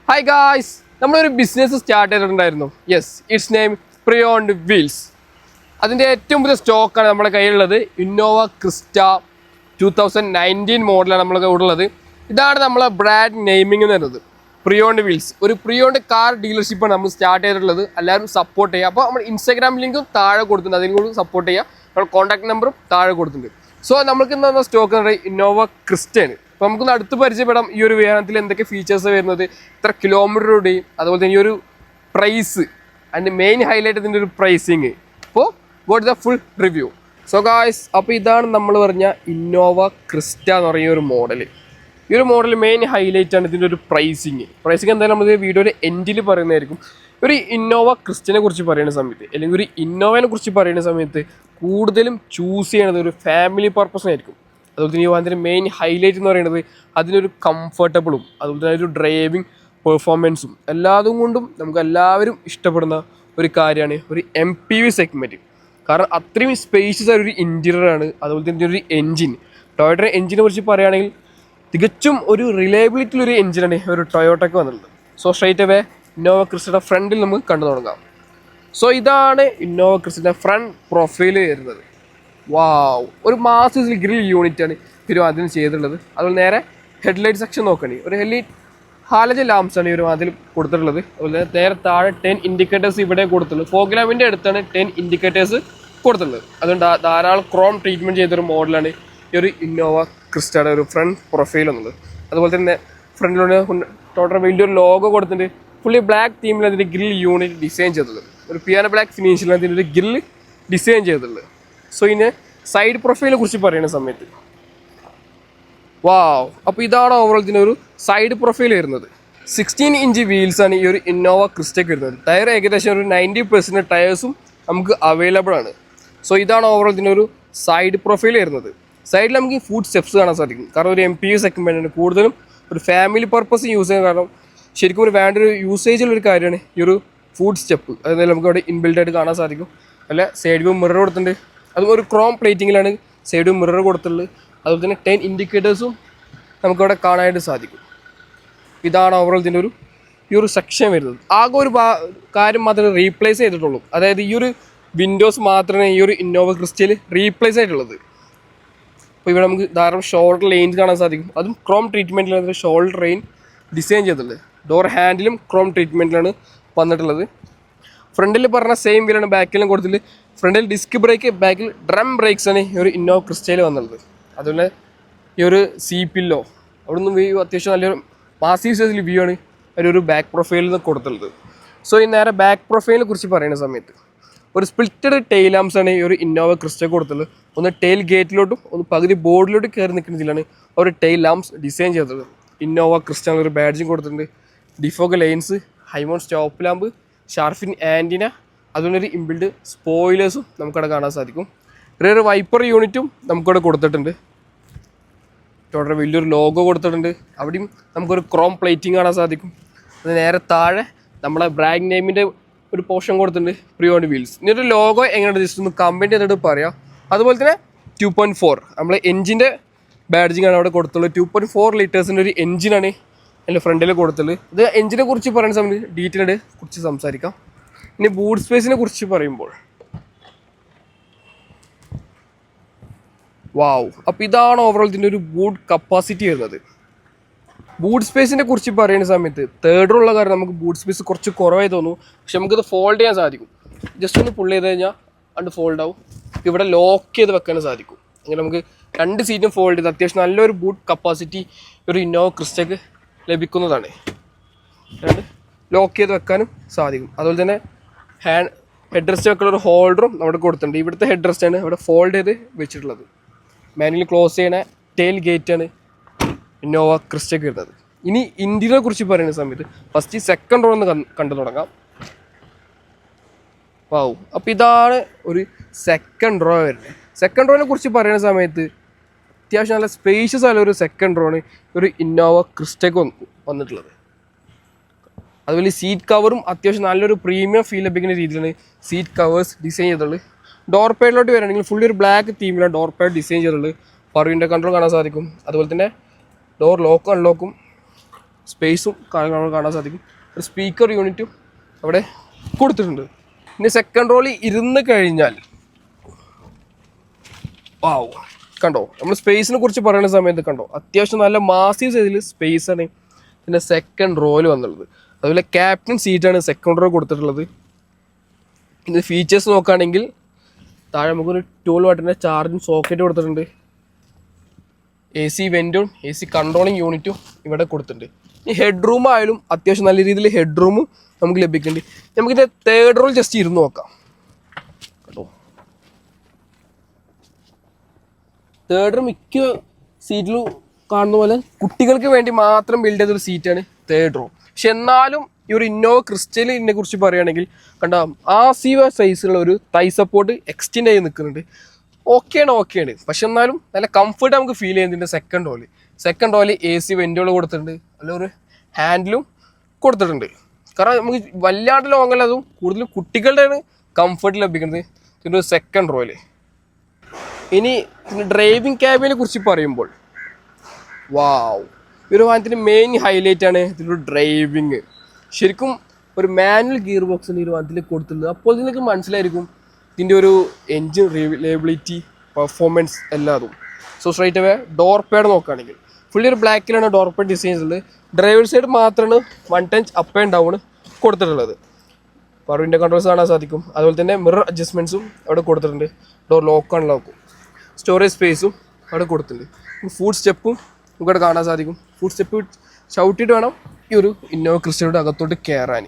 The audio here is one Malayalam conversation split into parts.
ഹായ് ഗായ്സ്, നമ്മളൊരു ബിസിനസ് സ്റ്റാർട്ട് ചെയ്തിട്ടുണ്ടായിരുന്നു. യെസ്, ഇറ്റ്സ് നെയിം പ്രിയോണ്ട് വീൽസ്. അതിൻ്റെ ഏറ്റവും പുതിയ സ്റ്റോക്കാണ് നമ്മുടെ കയ്യിലുള്ളത്. ഇന്നോവ ക്രിസ്റ്റ 2019 മോഡലാണ് നമ്മളെ ഉള്ളത്. ഇതാണ് നമ്മളെ ബ്രാൻഡ് നെയിമിംഗ് എന്ന് പറയുന്നത്, പ്രിയോണ്ട് വീൽസ്. ഒരു പ്രിയോണ്ട് കാർ ഡീലർഷിപ്പാണ് നമ്മൾ സ്റ്റാർട്ട് ചെയ്തിട്ടുള്ളത്. എല്ലാവരും സപ്പോർട്ട് ചെയ്യുക. അപ്പോൾ നമ്മൾ ഇൻസ്റ്റാഗ്രാം ലിങ്കും താഴെ കൊടുത്തിട്ടുണ്ട്, അതിനും കൂടി സപ്പോർട്ട് ചെയ്യുക. നമ്മുടെ കോൺടാക്ട് നമ്പറും താഴെ കൊടുത്തിട്ടുണ്ട്. സോ നമുക്ക് എന്താ സ്റ്റോക്ക് എന്ന് പറയുന്നത് ഇന്നോവ ക്രിസ്റ്റയാണ്. അപ്പോൾ നമുക്കൊന്ന് അടുത്ത് പരിചയപ്പെടാം ഈ ഒരു വാഹനത്തിൽ എന്തൊക്കെ ഫീച്ചേഴ്സ് വരുന്നത്, എത്ര കിലോമീറ്റർ ഓടി, അതുപോലെ തന്നെ ഈ ഒരു പ്രൈസ്, അതിൻ്റെ മെയിൻ ഹൈലൈറ്റ് ഇതിൻ്റെ ഒരു പ്രൈസിങ്. അപ്പോൾ what the full review. So guys, അപ്പോൾ ഇതാണ് നമ്മൾ പറഞ്ഞ ഇന്നോവ ക്രിസ്റ്റ എന്ന് പറയുന്ന ഒരു മോഡൽ. ഈ ഒരു മോഡൽ മെയിൻ ഹൈലൈറ്റ് ആണ് ഇതിൻ്റെ ഒരു പ്രൈസിങ്. എന്തായാലും നമ്മൾ വീഡിയോയുടെ എൻഡിൽ പറയുന്നതായിരിക്കും. ഒരു ഇന്നോവ ക്രിസ്റ്റനെ കുറിച്ച് പറയുന്ന സമയത്ത്, അല്ലെങ്കിൽ ഒരു ഇന്നോവയെ കുറിച്ച് പറയുന്ന സമയത്ത് കൂടുതലും ചൂസ് ചെയ്യണത് ഒരു ഫാമിലി പർപ്പസിനായിരിക്കും. അതുപോലെ തന്നെ ഈ വാഹനത്തിൻ്റെ മെയിൻ ഹൈലൈറ്റ് എന്ന് പറയുന്നത് അതിനൊരു കംഫർട്ടബിളും അതുപോലെ തന്നെ ഒരു ഡ്രൈവിംഗ് പെർഫോമൻസും എല്ലാതും കൊണ്ടും നമുക്ക് എല്ലാവരും ഇഷ്ടപ്പെടുന്ന ഒരു കാര്യമാണ് ഒരു MPV സെഗ്മെൻറ്റ്. കാരണം അത്രയും സ്പേഷ്യസ് ആയ ഒരു ഇൻറ്റീരിയറാണ്. അതുപോലെ തന്നെ ഒരു എൻജിൻ, ടൊയോട്ടയുടെ എൻജിനെ കുറിച്ച് പറയുകയാണെങ്കിൽ തികച്ചും ഒരു റിലയബിലിറ്റി ഒരു എൻജിനാണ് ഒരു ടൊയോട്ടയ്ക്ക് വന്നിട്ടുള്ളത്. സോ സ്ട്രൈറ്റ് അവേ ഇന്നോവ ക്രിസ്റ്റയുടെ ഫ്രണ്ടിൽ നമുക്ക് കണ്ടു തുടങ്ങാം. സോ ഇതാണ് ഇന്നോവ ക്രിസ്റ്റയുടെ ഫ്രണ്ട് പ്രൊഫൈൽ വരുന്നത്. വാവ്, ഒരു മാസ്റ്റർ ഗ്രിൽ യൂണിറ്റാണ് ഇവരും അതിന് ചെയ്തിട്ടുള്ളത്. അതുപോലെ നേരെ ഹെഡ്ലൈറ്റ് സെക്ഷൻ നോക്കണേ, ഒരു ഹാലജൻ ലാംപ്സാണ് ഈ ഒരു അതിൽ കൊടുത്തിട്ടുള്ളത്. അതുപോലെ നേരെ താഴെ 10 ഇൻഡിക്കേറ്റേഴ്സ് ഇവിടെ കൊടുത്തിട്ടുള്ളത്. ഫോഗ് ലാമ്പിൻ്റെ അടുത്താണ് 10 ഇൻഡിക്കേറ്റേഴ്സ് കൊടുത്തിട്ടുള്ളത്. അതുകൊണ്ട് ധാരാളം ക്രോം ട്രീറ്റ്മെൻറ്റ് ചെയ്തൊരു മോഡലാണ് ഈ ഒരു ഇന്നോവ ക്രിസ്റ്റയുടെ ഒരു ഫ്രണ്ട് പ്രൊഫൈൽ എന്നുള്ളത്. അതുപോലെ തന്നെ ഫ്രണ്ടിലൂടെ ടോട്ടൽ വലിയൊരു ലോഗോ കൊടുത്തിട്ട് ഫുള്ളി ബ്ലാക്ക് തീമിൽ അതിൻ്റെ ഗ്രിൽ യൂണിറ്റ് ഡിസൈൻ ചെയ്തിട്ടുള്ളത്. ഒരു പിയാനോ ബ്ലാക്ക് ഫിനിഷിലാണ് അതിൻ്റെ ഒരു ഗ്രില്ല് ഡിസൈൻ ചെയ്തിട്ടുള്ളത്. സോ ഇതിന് സൈഡ് പ്രൊഫൈലിനെ കുറിച്ച് പറയുന്ന സമയത്ത് വാവ്, അപ്പോൾ ഇതാണ് ഓവറോൾ ഇതിനൊരു സൈഡ് പ്രൊഫൈൽ വരുന്നത്. 16 ഇഞ്ച് വീൽസാണ് ഈ ഒരു ഇന്നോവ ക്രിസ്റ്റയ്ക്ക് വരുന്നത്. ടയർ ഏകദേശം ഒരു 90% ടയേഴ്സും നമുക്ക് അവൈലബിൾ ആണ്. സോ ഇതാണ് ഓവറോൾ ഇതിനൊരു സൈഡ് പ്രൊഫൈൽ വരുന്നത്. സൈഡിൽ നമുക്ക് ഈ ഫുഡ് സ്റ്റെപ്സ് കാണാൻ സാധിക്കും. കാരണം ഒരു MPV സെഗ്മെൻറ്റാണ്, കൂടുതലും ഒരു ഫാമിലി പർപ്പസ് യൂസ് ചെയ്യാൻ. കാരണം ശരിക്കും ഒരു വേണ്ട ഒരു യൂസേജിലൊരു കാര്യമാണ് ഈ ഒരു ഫുഡ് സ്റ്റെപ്പ്. അതായത് നമുക്ക് അവിടെ ഇൻബിൽഡായിട്ട് കാണാൻ സാധിക്കും. അല്ല സൈഡ് വ്യൂ മിറർ കൊടുത്തിട്ടുണ്ട്, അതും ഒരു ക്രോം പ്ലേറ്റിങ്ങിലാണ് സൈഡ് വ്യൂ മിറർ കൊടുത്തിട്ടുള്ളത്. അതുപോലെ തന്നെ 10 ഇൻഡിക്കേറ്റേഴ്സും നമുക്കവിടെ കാണാനായിട്ട് സാധിക്കും. ഇതാണ് ഓവറോൾ ഇതിൻ്റെ ഈ ഒരു സെക്ഷൻ വരുന്നത്. ആകെ ഒരു കാര്യം മാത്രമേ റീപ്ലേസ് ചെയ്തിട്ടുള്ളൂ. അതായത് ഈ ഒരു വിൻഡോസ് മാത്രമേ ഈ ഒരു ഇന്നോവ ക്രിസ്റ്റയിൽ റീപ്ലേസ് ആയിട്ടുള്ളത്. അപ്പോൾ ഇവിടെ നമുക്ക് ധാരാളം ഷോൾഡർ ലൈൻസ് കാണാൻ സാധിക്കും. അതും ക്രോം ട്രീറ്റ്മെൻറ്റിലാണ് ഷോൾഡർ ലൈൻ ഡിസൈൻ ചെയ്തിട്ടുള്ളത്. ഡോർ ഹാൻഡിലും ക്രോം ട്രീറ്റ്മെൻറ്റിലാണ് വന്നിട്ടുള്ളത്. ഫ്രണ്ടിൽ പറഞ്ഞ സെയിം വീലാണ് ബാക്കിലും കൊടുത്തിട്ട്. ഫ്രണ്ടിൽ ഡിസ്ക് ബ്രേക്ക്, ബാക്കിൽ ഡ്രം ബ്രേക്സാണ് ഈ ഒരു ഇന്നോവ ക്രിസ്റ്റയിൽ വന്നിട്ടുള്ളത്. അതുപോലെ ഈ ഒരു സീപ്പില്ലോ അവിടെ നിന്ന് വ്യൂ അത്യാവശ്യം നല്ലൊരു മാസീവ് സൈസിൽ വ്യൂ ആണ് ഒരു ബാക്ക് പ്രൊഫൈലിൽ നിന്ന് കൊടുത്തിട്ടുള്ളത്. സോ ഈ നേരെ ബാക്ക് പ്രൊഫൈലിനെ കുറിച്ച് പറയുന്ന സമയത്ത് ഒരു സ്പ്ലിറ്റഡ് ടെയിൽ ലാംപ്സാണ് ഈ ഒരു ഇന്നോവ ക്രിസ്റ്റയ്ക്ക് കൊടുത്തിട്ടുള്ളത്. ഒന്ന് ടെയിൽ ഗേറ്റിലോട്ടും ഒന്ന് പകുതി ബോർഡിലോട്ട് കയറി നിൽക്കുന്നതിലാണ് ഒരു ടെയിൽ ലാംപ്സ് ഡിസൈൻ ചെയ്തത്. ഇന്നോവ ക്രിസ്റ്റ ഒരു ബാഡ്ജിങ് കൊടുത്തിട്ടുണ്ട്. Defog lines, high mount stop lamp, shark fin antenna, അതുകൊണ്ടൊരു ഇൻബിൽഡ് സ്പോയിലേഴ്സും നമുക്കവിടെ കാണാൻ സാധിക്കും. ഒരു വൈപ്പർ യൂണിറ്റും നമുക്കവിടെ കൊടുത്തിട്ടുണ്ട്. ടോട്ടൽ വലിയൊരു ലോഗോ കൊടുത്തിട്ടുണ്ട്. അവിടെയും നമുക്കൊരു ക്രോം പ്ലേറ്റിംഗ് കാണാൻ സാധിക്കും. അത് നേരെ താഴെ നമ്മളെ ബ്രാൻഡ് നെയിമിൻ്റെ ഒരു പോർഷൻ കൊടുത്തിട്ടുണ്ട്, പ്രിയോണ്ട് വീൽസ്. ഇനിയൊരു ലോഗോ എങ്ങനെയാണ് ജസ്റ്റ് ഒന്ന് കമൻറ്റ് ചെയ്തിട്ട് പറയാം. അതുപോലെ തന്നെ 2.4 നമ്മളെ എൻജിൻ്റെ ബാഡ്ജിങ് ആണ് അവിടെ കൊടുത്തുള്ളത്. 2.4 ലിറ്റേഴ്സിൻ്റെ ഒരു എൻജിനാണ് അതിൻ്റെ ഫ്രണ്ടിൽ കൊടുത്തുള്ളത്. ഇത് എൻജിനെ കുറിച്ച് പറയുന്ന സമയത്ത് ഡീറ്റെയിൽഡ് കുറിച്ച് സംസാരിക്കാം. ഇനി ബൂട്ട് സ്പേസിനെ കുറിച്ച് പറയുമ്പോൾ വാവ്, അപ്പോൾ ഇതാണ് ഓവറോൾ ഇതിൻ്റെ ഒരു ബൂട്ട് കപ്പാസിറ്റി വരുന്നത്. ബൂട്ട് സ്പേസിനെ കുറിച്ച് പറയുന്ന സമയത്ത് തേർഡിലുള്ള കാര്യം നമുക്ക് ബൂട്ട് സ്പേസ് കുറച്ച് കുറവായി തോന്നും. പക്ഷെ നമുക്കിത് ഫോൾഡ് ചെയ്യാൻ സാധിക്കും. ജസ്റ്റ് ഒന്ന് പുള്ള് ചെയ്ത് കഴിഞ്ഞാൽ അത് ഫോൾഡ് ആവും. ഇവിടെ ലോക്ക് ചെയ്ത് വെക്കാനും സാധിക്കും. അങ്ങനെ നമുക്ക് 2 സീറ്റും ഫോൾഡ് ചെയ്ത് അത്യാവശ്യം നല്ലൊരു ബൂട്ട് കപ്പാസിറ്റി ഒരു ഇന്നോവ ക്രിസ്റ്റയ്ക്ക് ലഭിക്കുന്നതാണ്. ലോക്ക് ചെയ്ത് വെക്കാനും സാധിക്കും. അതുപോലെ തന്നെ ഹെഡ് റെസ്റ്റ് വെക്കുന്ന ഒരു ഹോൾഡറും അവിടെ കൊടുത്തിട്ടുണ്ട്. ഇവിടുത്തെ ഹെഡ് റെസ്റ്റാണ് അവിടെ ഫോൾഡ് ചെയ്ത് വെച്ചിട്ടുള്ളത്. മാനുവലി ക്ലോസ് ചെയ്യണ ടെയിൽ ഗേറ്റാണ് ഇന്നോവ ക്രിസ്റ്റയ്ക്ക് വരുന്നത്. ഇനി ഇന്ത്യനെ കുറിച്ച് പറയുന്ന സമയത്ത് ഫസ്റ്റ് സെക്കൻഡ് റോ ഒന്ന് കണ്ടു തുടങ്ങാം. വാവ്, അപ്പോൾ ഇതാണ് ഒരു സെക്കൻഡ് റോ വരുന്നത്. സെക്കൻഡ് റോനെ കുറിച്ച് പറയുന്ന സമയത്ത് അത്യാവശ്യം നല്ല സ്പേഷ്യസ് ആയ ഒരു സെക്കൻഡ് റോണ് ഒരു ഇന്നോവ ക്രിസ്റ്റയ്ക്ക് വന്നിട്ടുള്ളത്. അതുപോലെ സീറ്റ് കവറും അത്യാവശ്യം നല്ലൊരു പ്രീമിയം ഫീൽ ലഭിക്കുന്ന രീതിയിലാണ് സീറ്റ് കവേഴ്സ് ഡിസൈൻ ചെയ്തിട്ടുള്ളത്. ഡോർ പാഡിലോട്ട് വരികയാണെങ്കിൽ ഫുള്ളി ഒരു ബ്ലാക്ക് തീമിലാണ് ഡോർ പാഡ് ഡിസൈൻ ചെയ്തിട്ടുള്ളത്. പവർ വിൻഡോ കൺട്രോൾ കാണാൻ സാധിക്കും. അതുപോലെ തന്നെ ഡോർ ലോക്കും അൺലോക്കും സ്പേസും നമ്മൾ കാണാൻ സാധിക്കും. ഒരു സ്പീക്കർ യൂണിറ്റും അവിടെ കൊടുത്തിട്ടുണ്ട്. ഇനി സെക്കൻഡ് റോയിൽ ഇരുന്ന് കഴിഞ്ഞാൽ കണ്ടോ, നമ്മൾ സ്പേസിനെ കുറിച്ച് പറയുന്ന സമയത്ത് കണ്ടോ, അത്യാവശ്യം നല്ല മാസീവ് സൈസിൽ സ്പേസാണ് ഇതിൻ്റെ സെക്കൻഡ് റോയിൽ വന്നുള്ളത്. അതുപോലെ ക്യാപ്റ്റൻ സീറ്റാണ് സെക്കൻഡ് റോ കൊടുത്തിട്ടുള്ളത്. ഇത് ഫീച്ചേഴ്സ് നോക്കുകയാണെങ്കിൽ താഴെ നമുക്കൊരു 12 വാട്ടിൻ്റെ ചാർജിങ് സോക്കറ്റ് കൊടുത്തിട്ടുണ്ട്. AC വെൻറ്റും AC കൺട്രോളിങ് യൂണിറ്റും ഇവിടെ കൊടുത്തിട്ടുണ്ട്. ഈ ഹെഡ് റൂം ആയാലും അത്യാവശ്യം നല്ല രീതിയിൽ ഹെഡ് റൂമും നമുക്ക് ലഭിക്കുന്നുണ്ട്. നമുക്കിതിൻ്റെ തേർഡ് റോൾ ജസ്റ്റ് ഇരുന്ന് നോക്കാം. കേട്ടോ, തേർഡ് റോ മിക്ക സീറ്റിലും കാണുന്ന പോലെ കുട്ടികൾക്ക് വേണ്ടി മാത്രം ബിൽഡ് ചെയ്തൊരു സീറ്റാണ് തേർഡ് റോ. പക്ഷെ എന്നാലും ഈ ഒരു ഇന്നോവ ക്രിസ്റ്റലിനെ കുറിച്ച് പറയുകയാണെങ്കിൽ കണ്ടോ, ആസീവ സൈസുള്ള ഒരു തൈ സപ്പോർട്ട് എക്സ്റ്റെൻഡ് ആയി നിൽക്കുന്നുണ്ട്. ഓക്കെയാണ്. പക്ഷെ എന്നാലും നല്ല കംഫർട്ട് നമുക്ക് ഫീൽ ചെയ്യുന്നുണ്ട്. സെക്കൻഡ് റോയിൽ AC വെൻറ്റുകൾ കൊടുത്തിട്ടുണ്ട്. നല്ലൊരു ഹാൻഡിലും കൊടുത്തിട്ടുണ്ട്. കാരണം നമുക്ക് വല്ലാണ്ട് ലോങ്ങല്ല, അതും കൂടുതൽ കുട്ടികളുടെയാണ് കംഫർട്ട് ലഭിക്കുന്നത് ഇതിൻ്റെ സെക്കൻഡ് റോയിൽ. ഇനി ഡ്രൈവിംഗ് ക്യാബിനെ കുറിച്ച് പറയുമ്പോൾ ഈ ഒരു വാഹനത്തിൻ്റെ മെയിൻ ഹൈലൈറ്റ് ആണ് ഇതിൻ്റെ ഡ്രൈവിങ്. ശരിക്കും ഒരു മാനുവൽ ഗിയർ ബോക്സിൻ്റെ ഈ ഒരു വാഹനത്തിൽ കൊടുത്തിട്ടുള്ളത്. അപ്പോൾ നിങ്ങൾക്ക് മനസ്സിലായിരിക്കും ഇതിൻ്റെ ഒരു എൻജിൻ റിലയബിലിറ്റി, പെർഫോമൻസ് എല്ലാതും. So straight away door pad നോക്കുകയാണെങ്കിൽ ഫുള്ളി ഒരു ബ്ലാക്കിലാണ് ഡോർ പാഡ് ഡിസൈൻസ് ഉള്ളത്. ഡ്രൈവർ സൈഡ് മാത്രമാണ് 1 ടച്ച് അപ്പ് ആൻഡ് ഡൗൺ കൊടുത്തിട്ടുള്ളത്. പവർ വിൻഡോ കൺട്രോൾസ് കാണാൻ സാധിക്കും. അതുപോലെ തന്നെ മിറർ അഡ്ജസ്റ്റ്മെൻറ്റ്സും അവിടെ കൊടുത്തിട്ടുണ്ട്. ഡോർ ലോക്ക് അൺലോക്കും സ്റ്റോറേജ് സ്പേസും അവിടെ കൊടുത്തിട്ടുണ്ട്. ഫുഡ് സ്റ്റെപ്പും നമുക്കവിടെ കാണാൻ സാധിക്കും. ഫുഡ് സ്റ്റെപ്പ് ചവിട്ടിയിട്ട് വേണം ഈ ഒരു ഇന്നോവ ക്രിസ്റ്റയുടെ അകത്തോട്ട് കയറാൻ.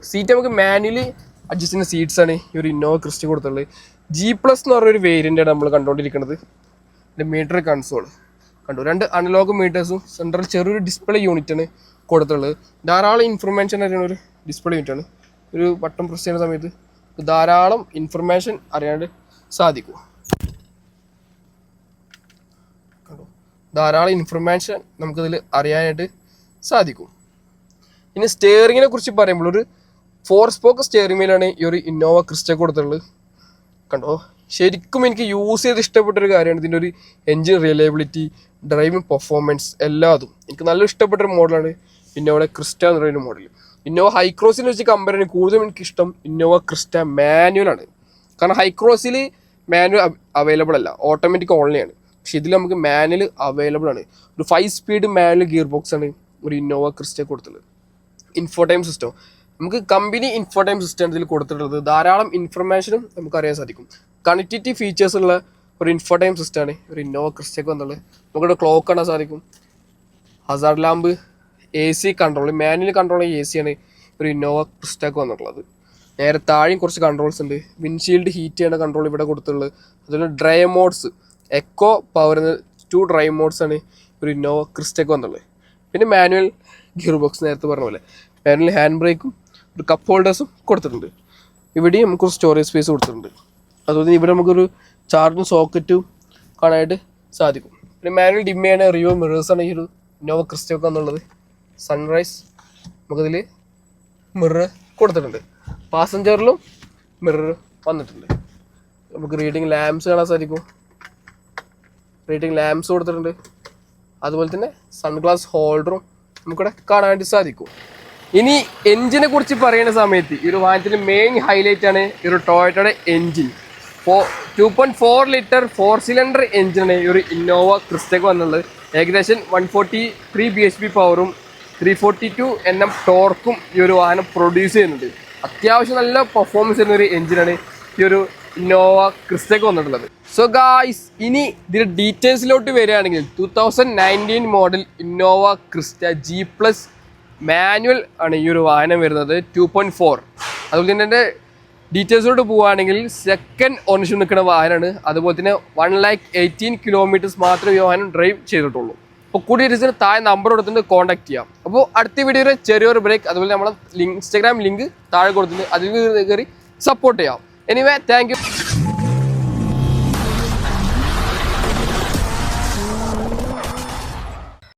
സീറ്റ് നമുക്ക് മാനുവലി അഡ്ജസ്റ്റ് ചെയ്യുന്ന സീറ്റ്സാണ് ഈ ഒരു ഇന്നോവ ക്രിസ്റ്റ കൊടുത്തിട്ടുള്ളത്. G+ എന്ന് പറഞ്ഞൊരു വേരിയൻ്റാണ് നമ്മൾ കണ്ടുകൊണ്ടിരിക്കുന്നത്. ഇതിൻ്റെ മീറ്റർ കൺസോൾ കണ്ടു, 2 അനലോഗ് മീറ്റേഴ്സും സെൻട്രൽ ചെറിയൊരു ഡിസ്പ്ലേ യൂണിറ്റാണ് കൊടുത്തിട്ടുള്ളത്. ധാരാളം ഇൻഫർമേഷൻ അറിയുന്ന ഒരു ഡിസ്പ്ലേ യൂണിറ്റാണ്. ഒരു ബട്ടൺ പ്രസ് ചെയ്യുന്ന സമയത്ത് ധാരാളം ഇൻഫർമേഷൻ അറിയാണ്ട് സാധിക്കും. കണ്ടോ, ധാരാളം ഇൻഫർമേഷൻ നമുക്കിതിൽ അറിയാനായിട്ട് സാധിക്കും. ഇനി സ്റ്റിയറിങ്ങിനെ കുറിച്ച് പറയുമ്പോൾ ഒരു 4 സ്പോക്ക് സ്റ്റിയറിംഗ് വീലാണ് ഈ ഒരു ഇന്നോവ ക്രിസ്റ്റ കൊടുത്തിട്ടുള്ളത്. കണ്ടോ, ശരിക്കും എനിക്ക് യൂസ് ചെയ്ത് ഇഷ്ടപ്പെട്ടൊരു കാര്യമാണ് ഇതിൻ്റെ ഒരു എൻജിൻ റിലയബിലിറ്റി, ഡ്രൈവിംഗ് പെർഫോമൻസ് എല്ലാതും. എനിക്ക് നല്ല ഇഷ്ടപ്പെട്ടൊരു മോഡലാണ് ഇന്നോവയുടെ ക്രിസ്റ്റ എന്ന് പറയുന്ന മോഡൽ. ഇന്നോവ ഹൈക്രോസിനെ വെച്ച് കമ്പയർ ചെയ്യാൻ കൂടുതലും എനിക്കിഷ്ടം ഇന്നോവ ക്രിസ്റ്റ മാനുവലാണ്. കാരണം ഹൈക്രോസിൽ മാനുവൽ അവൈലബിൾ അല്ല, ഓട്ടോമാറ്റിക് ഓൺലിയാണ്. പക്ഷെ ഇതിൽ നമുക്ക് മാനുവൽ അവൈലബിൾ ആണ്. ഒരു 5 സ്പീഡ് മാനുവൽ ഗിയർ ബോക്സ് ആണ് ഒരു ഇന്നോവ ക്രിസ്റ്റ കൊടുത്തത്. ഇൻഫോടൈം സിസ്റ്റം നമുക്ക് കമ്പനി ഇൻഫോടൈം സിസ്റ്റം ഇതിൽ കൊടുത്തിട്ടുള്ളത്. ധാരാളം ഇൻഫർമേഷനും നമുക്ക് അറിയാൻ സാധിക്കും. കണക്ടിവിറ്റി ഫീച്ചേഴ്സ് ഉള്ള ഒരു ഇൻഫോടൈം സിസ്റ്റമാണ് ഒരു ഇന്നോവ ക്രിസ്റ്റയ്ക്ക് വന്നുള്ളത്. നമുക്കിവിടെ ക്ലോക്ക് കാണാൻ സാധിക്കും. Hazard lamp, AC control, manual control AC ആണ് ഒരു ഇന്നോവ ക്രിസ്റ്റയ്ക്ക് വന്നിട്ടുള്ളത്. നേരെ താഴെയും കുറച്ച് കൺട്രോൾസ് ഉണ്ട്. വിൻഷീൽഡ് ഹീറ്റ് ചെയ്യുന്ന കൺട്രോൾ ഇവിടെ കൊടുത്തിട്ടുള്ളത്. അതുപോലെ drive modes, echo power 2 drive modes ആണ് ഒരു ഇന്നോവ ക്രിസ്റ്റയ്ക്ക് വന്നുള്ളത്. പിന്നെ മാനുവൽ ഗിയർ ബോക്സ് നേരത്തെ പറഞ്ഞ പോലെ മാനുവൽ ഹാൻഡ് ബ്രേക്കും ഒരു കപ്പ് ഹോൾഡേഴ്സും കൊടുത്തിട്ടുണ്ട്. ഇവിടെയും നമുക്കൊരു സ്റ്റോറേജ് സ്പേസ് കൊടുത്തിട്ടുണ്ട്. അതുപോലെ ഇവിടെ നമുക്കൊരു ചാർജിങ് സോക്കറ്റും കാണാനായിട്ട് സാധിക്കും. പിന്നെ മാനുവൽ ഡിം ചെയ്യുന്ന റിയോ മിറേഴ്സാണ് ഈ ഒരു ഇന്നോവ ക്രിസ്റ്റയ്ക്ക് എന്നുള്ളത്. സൺറൈസ് നമുക്കതിൽ മിറർ കൊടുത്തിട്ടുണ്ട്. പാസഞ്ചറിലും മിറർ വന്നിട്ടുണ്ട്. നമുക്ക് റീഡിങ് ലാംപ്സ് കാണാൻ സാധിക്കും. റീഡിങ് ലാംപ്സ് കൊടുത്തിട്ടുണ്ട്. അതുപോലെ തന്നെ സൺഗ്ലാസ് ഹോൾഡറും നമുക്കിവിടെ കാണാനായിട്ട് സാധിക്കും. ഇനി എൻജിനെ കുറിച്ച് പറയുന്ന സമയത്ത് ഈ ഒരു വാഹനത്തിൻ്റെ മെയിൻ ഹൈലൈറ്റ് ആണ് ഈ ഒരു ടൊയോട്ടയുടെ എൻജിൻ. 2.4 ലിറ്റർ 4 സിലിണ്ടർ എൻജിനാണ് ഈ ഒരു ഇന്നോവ ക്രിസ്റ്റയ്ക്ക് വന്നുള്ളത്. ഏകദേശം 143 bhp പവറും 342 Nm ടോർക്കും ഈ ഒരു വാഹനം പ്രൊഡ്യൂസ് ചെയ്യുന്നുണ്ട്. അത്യാവശ്യം നല്ല പെർഫോമൻസ് ചെയ്യുന്ന ഒരു എൻജിനാണ് ഈ ഒരു ഇന്നോവ ക്രിസ്റ്റയ്ക്ക് വന്നിട്ടുള്ളത്. സോ ഗായ്സ്, ഇനി ഇതിൻ്റെ ഡീറ്റെയിൽസിലോട്ട് വരികയാണെങ്കിൽ 2019 model Innova Crysta G+ manual ആണ് ഈ ഒരു വാഹനം വരുന്നത്. 2.4. അതുപോലെ തന്നെ എൻ്റെ ഡീറ്റെയിൽസിലോട്ട് പോവുകയാണെങ്കിൽ സെക്കൻഡ് ഓണർഷിപ്പ് നിൽക്കുന്ന വാഹനമാണ്. അതുപോലെ തന്നെ 118 കിലോമീറ്റേഴ്സ് മാത്രമേ ഈ വാഹനം ഡ്രൈവ് ചെയ്തിട്ടുള്ളൂ. അപ്പോൾ കൂടി ഡീറ്റെയിൽസിന് താഴെ നമ്പർ കൊടുത്തിട്ട് കോൺടാക്ട് ചെയ്യാം. അപ്പോൾ അടുത്ത വീഡിയോയിൽ ചെറിയൊരു ബ്രേക്ക്, അതുപോലെ നമ്മളെ ഇൻസ്റ്റാഗ്രാം ലിങ്ക് താഴെ കൊടുത്തിട്ട് അതിൽ കയറി സപ്പോർട്ട് ചെയ്യാം. Anyway, thank you.